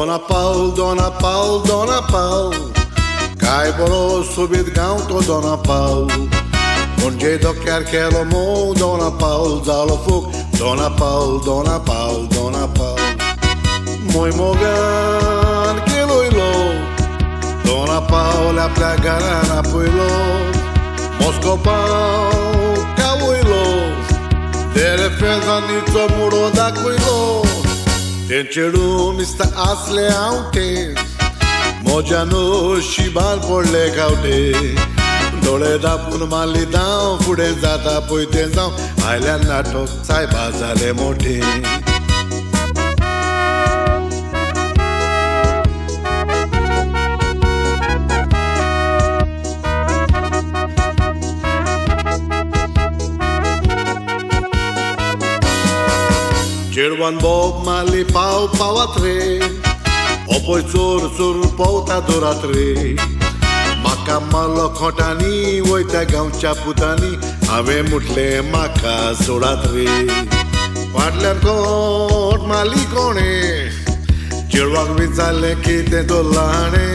Dona Paul, cai bolo subit gaunto Dona Paul. Congedo chiar lo mo Dona Paul, zalo fuc Dona Paul. Moi mogan que lo Dona Paul a plagara na puilo. Mosco Paul cavuilo. De defesa nicio muro da cuilo. Tenceru mista asle aunque Mojano shiban porle gaute. Dole da pun mali down fude zata poite zau aila natok sai bazale mote. Cervan Bob Mali pau atre. Opoi sur pauta doratre. Maka malo khotani oita gaउँच्या पुतानी ave मुठले maka सोडatre. वाटल्यार कोट माली कोणे चिडवाक विचारले की ते दोल्लाणे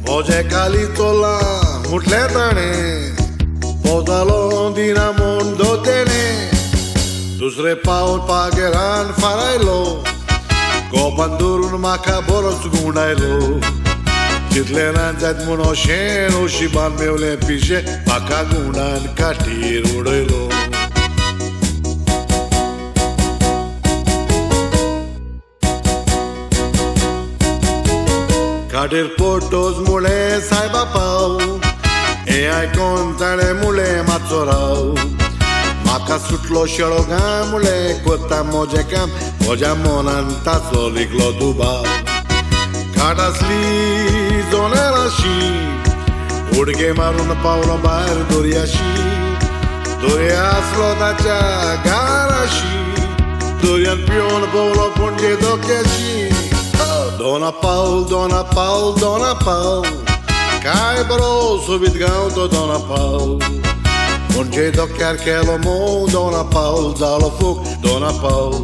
मोजे काली तोला मुठले ताणे पोतालो दिना मोन दोतेने दुसरे पाऊल पागेरान फारायलो कोपान दुरून माका बरोच गुंडायलो चितले नांजात म्हूण शेण ओशिबान मेवले पिशे म्हाका गुंडान काठीर उडयलो. काठीर फोटोज मुळे सायबा पाव हे आयकोन ताणे मुळे मातसो राव. म्हाका सुटलो शेळो घाम मुळे कोत्ता मोजे काम म्हज्या मोनान ताचो लिखलो दुबाव. घाट आसली जोनेराशी उडके मारून पावलो भायर दर्याशी. दर्या आसलो ताच्या घाराशी दर्यान पिवन भोवलो पणजे धोक्याशी. Dona Paul काय बरो सोबीत गांव तो Dona Paul. Pणजे धोक्यार केलो मोव Dona Paul जालो फूक Dona Paul.